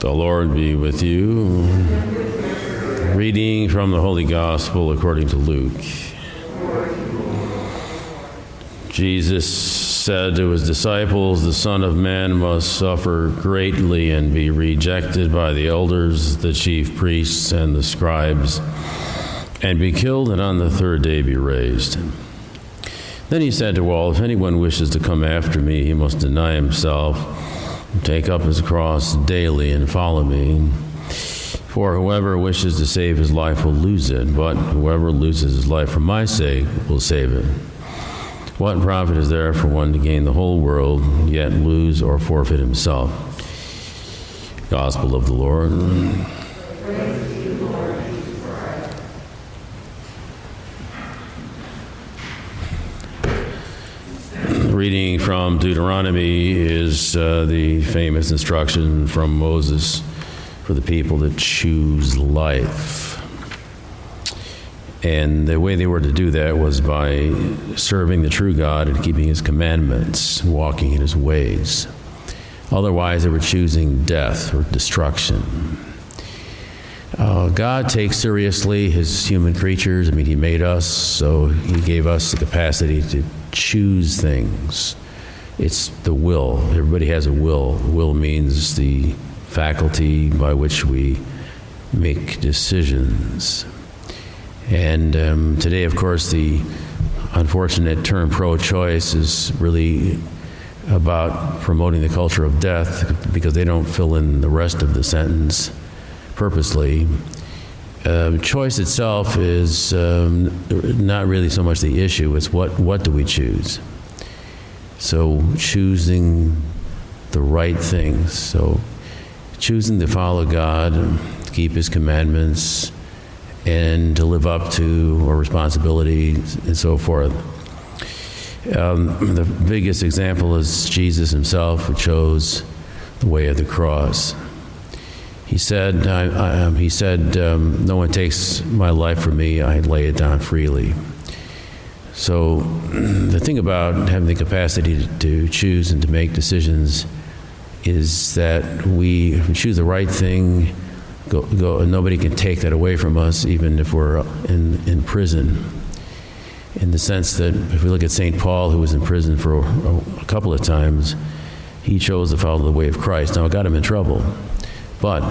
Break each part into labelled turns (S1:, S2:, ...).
S1: The Lord be with you. Reading from the Holy Gospel according to Luke. Jesus said to his disciples, "The Son of Man must suffer greatly and be rejected by the elders, the chief priests, and the scribes, and be killed, and on the third day be raised." Then he said to all, "If anyone wishes to come after me, he must deny himself, take up his cross daily, and follow me. For whoever wishes to save his life will lose it, but whoever loses his life for my sake will save it. What profit is there for one to gain the whole world, yet lose or forfeit himself?" Gospel of the Lord. Reading from Deuteronomy is the famous instruction from Moses for the people to choose life. And the way they were to do that was by serving the true God and keeping his commandments, walking in his ways. Otherwise, they were choosing death or destruction. God takes seriously his human creatures. I mean, he made us, so he gave us the capacity to choose things. It's the will. Everybody has a will. Will means the faculty by which we make decisions. And today, of course, the unfortunate term pro-choice is really about promoting the culture of death because they don't fill in the rest of the sentence purposely. Choice itself is not really so much the issue, it's what do we choose? So choosing the right things. So choosing to follow God, to keep his commandments, and to live up to our responsibilities and so forth. The biggest example is Jesus himself, who chose the way of the cross. He said, "No one takes my life from me, I lay it down freely." So the thing about having the capacity to choose and to make decisions is that we choose the right thing, and nobody can take that away from us, even if we're in prison. In the sense that if we look at St. Paul, who was in prison for a couple of times, he chose to follow the way of Christ. Now, it got him in trouble. But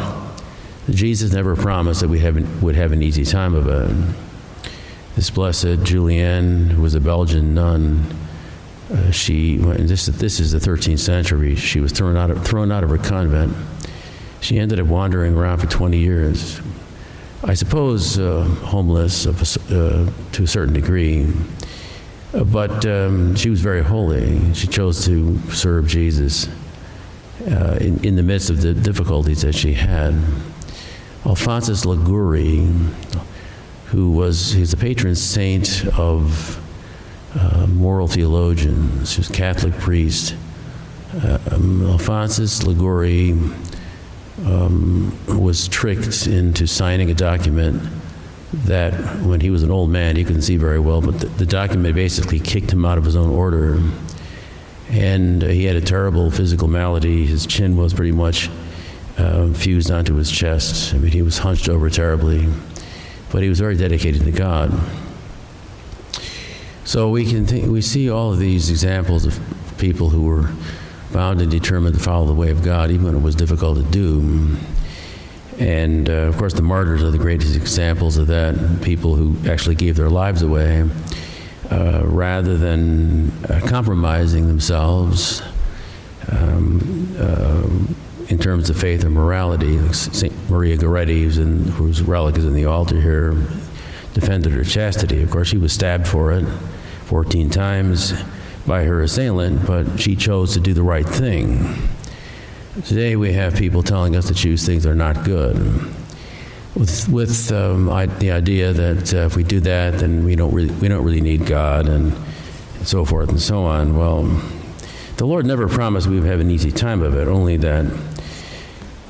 S1: Jesus never promised that we would have an easy time of it. This blessed Julienne, who was a Belgian nun, this is the 13th century. She was thrown out of her convent. She ended up wandering around for 20 years. I suppose homeless to a certain degree, but she was very holy. She chose to serve Jesus in the midst of the difficulties that she had. Alphonsus Liguori, he's the patron saint of moral theologians. He was a Catholic priest. Alphonsus Liguori was tricked into signing a document that when he was an old man, he couldn't see very well, but the document basically kicked him out of his own order. And he had a terrible physical malady. His chin was pretty much fused onto his chest. I mean, he was hunched over terribly, but he was very dedicated to God. So we see all of these examples of people who were bound and determined to follow the way of God, even when it was difficult to do. And of course, the martyrs are the greatest examples of that. People who actually gave their lives away rather than compromising themselves in terms of faith or morality. Like St. Maria Goretti, whose relic is in the altar here, defended her chastity. Of course, she was stabbed for it 14 times by her assailant, but she chose to do the right thing. Today we have people telling us to choose things that are not good, with the idea that if we do that, then we don't really need God, and so forth and so on. Well, the Lord never promised we would have an easy time of it, only that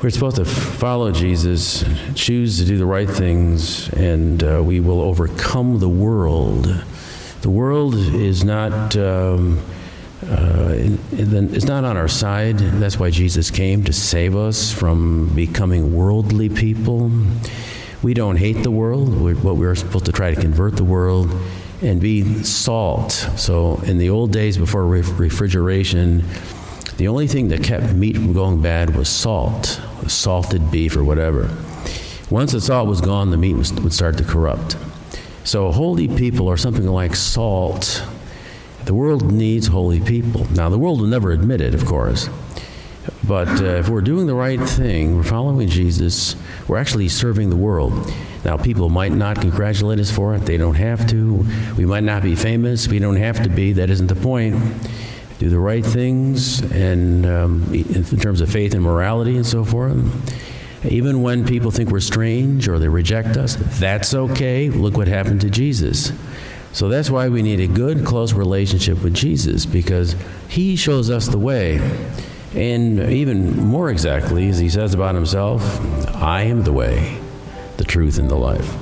S1: we're supposed to follow Jesus, choose to do the right things, and we will overcome the world. The world is not It's not on our side. That's why Jesus came, to save us from becoming worldly people. We don't hate the world. We're supposed to try to convert the world and be salt. So in the old days before refrigeration, the only thing that kept meat from going bad was salt, salted beef or whatever. Once the salt was gone, the meat would start to corrupt. So holy people are something like salt. The world needs holy people. Now, the world will never admit it, of course. But if we're doing the right thing, we're following Jesus, we're actually serving the world. Now, people might not congratulate us for it. They don't have to. We might not be famous. We don't have to be. That isn't the point. Do the right things, and in terms of faith and morality and so forth. Even when people think we're strange or they reject us, that's okay. Look what happened to Jesus. So that's why we need a good, close relationship with Jesus, because he shows us the way. And even more exactly, as he says about himself, I am the way, the truth, and the life.